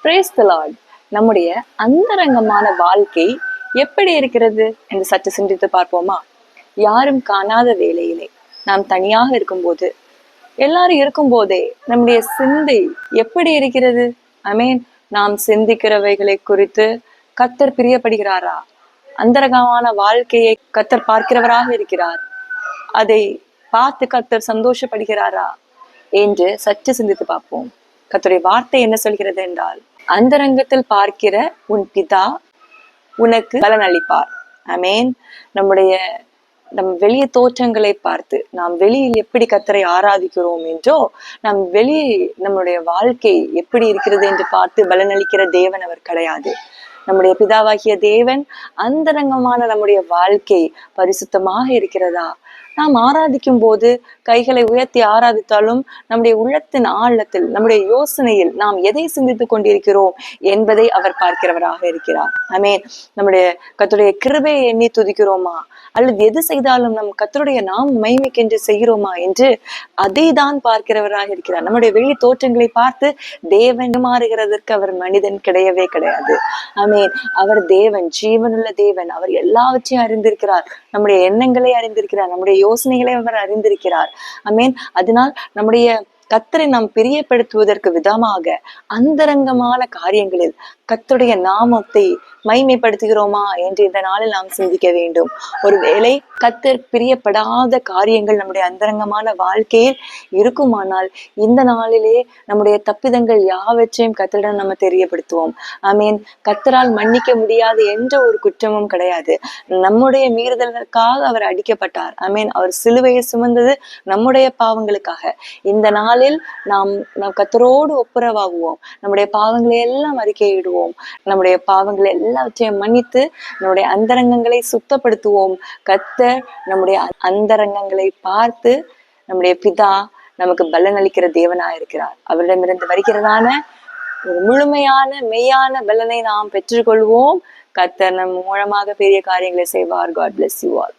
Praise the Lord. நம்முடைய அந்தரங்கமான வாழ்க்கை எப்படி இருக்கிறது என்று சற்று சிந்தித்து பார்ப்போமா? யாரும் காணாத வேளையிலே நாம் தனியாக இருக்கும்போது, எல்லாரும் இருக்கும்போதே நம்முடைய சிந்தை எப்படி இருக்கிறது? ஆமென். நாம் சிந்திக்கிறவைகளை குறித்து கர்த்தர் பிரியப்படுகிறாரா? அந்தரங்கமான வாழ்க்கையை கர்த்தர் பார்க்கிறவராக இருக்கிறார். அதை பார்த்து கர்த்தர் சந்தோஷப்படுகிறாரா என்று சற்று சிந்தித்து பார்ப்போம். கர்த்தருடைய வார்த்தை என்ன சொல்கிறது என்றால், அந்தரங்கத்தில் பார்க்கிற உன் பிதா உனக்கு பலன் அளிப்பார். ஆமென். நம் வெளிய தோற்றங்களை பார்த்து நாம் வெளியில் எப்படி கர்த்தரை ஆராதிக்கிறோம் என்றோ, நம் நம்முடைய வாழ்க்கை எப்படி இருக்கிறது என்று பார்த்து பலனளிக்கிற தேவன் அவர் கிடையாது. நம்முடைய பிதாவாகிய தேவன் அந்தரங்கமான நம்முடைய வாழ்க்கை பரிசுத்தமாக இருக்கிறதா? நாம் ஆராதிக்கும் போது கைகளை உயர்த்தி ஆராதித்தாலும் நம்முடைய உள்ளத்தின் ஆழத்தில், நம்முடைய யோசனையில் நாம் எதை சிந்தித்துக் கொண்டிருக்கிறோம் என்பதை அவர் பார்க்கிறவராக இருக்கிறார். ஆமென். நம்முடைய கர்த்தருடைய கிருபையை எண்ணி துதிக்கிறோமா, அல்லது எது செய்தாலும் நம் கர்த்தருடைய நாம் மகிமைக்கென்று செய்கிறோமா என்று அதை தான் பார்க்கிறவராக இருக்கிறார். நம்முடைய வெளி தோற்றங்களை பார்த்து தேவன் மாறுகிறதற்கு அவர் மனிதன் கிடையவே கிடையாது. ஆமென். அவர் தேவன், ஜீவனுள்ள தேவன். அவர் எல்லாவற்றையும் அறிந்திருக்கிறார். நம்முடைய எண்ணங்களை அறிந்திருக்கிறார். நம்முடைய யோசனைகளை அவர் அறிந்திருக்கிறார். ஆமென். அதனால் நம்முடைய கர்த்தரை நாம் பிரியப்படுத்துவதற்கு விதமாக அந்தரங்கமான காரியங்களில் கர்த்தருடைய நாமத்தை மகிமைப்படுத்துகிறோமா என்று இந்த நாளில் நாம் சிந்திக்க வேண்டும். ஒருவேளை கர்த்தர் பிரியப்படாத காரியங்கள் நம்முடைய அந்தரங்கமான வாழ்க்கையில் இருக்குமானால், இந்த நாளிலே நம்முடைய தப்பிதங்கள் யாவற்றையும் கர்த்தரிடம் நம்ம தெரியப்படுத்துவோம். ஆமீன். கர்த்தரால் மன்னிக்க முடியாது என்ற ஒரு குற்றமும் கிடையாது. நம்முடைய மீறுதலுக்காக அவர் அடிக்கப்பட்டார். ஆமீன். அவர் சிலுவையை சுமந்தது நம்முடைய பாவங்களுக்காக. இந்த நாளில் நாம் கர்த்தரோடு ஒப்புரவாகுவோம். நம்முடைய பாவங்களை எல்லாம் அறிக்கையிடுவோம். நம்முடைய பாவங்களை எல்லாவற்றையும் மன்னித்து நம்முடைய அந்தரங்கங்களை சுத்தப்படுத்துவோம். கர்த்தர் நம்முடைய அந்தரங்கங்களை பார்த்து நம்முடைய பிதா நமக்கு பலன் அளிக்கிற தேவனா இருக்கிறார். அவரிடமிருந்து வருகிறதான ஒரு முழுமையான மெய்யான பலனை நாம் பெற்றுக்கொள்வோம். கர்த்தர் நம் மூலமாக பெரிய காரியங்களை செய்வார். God bless you all.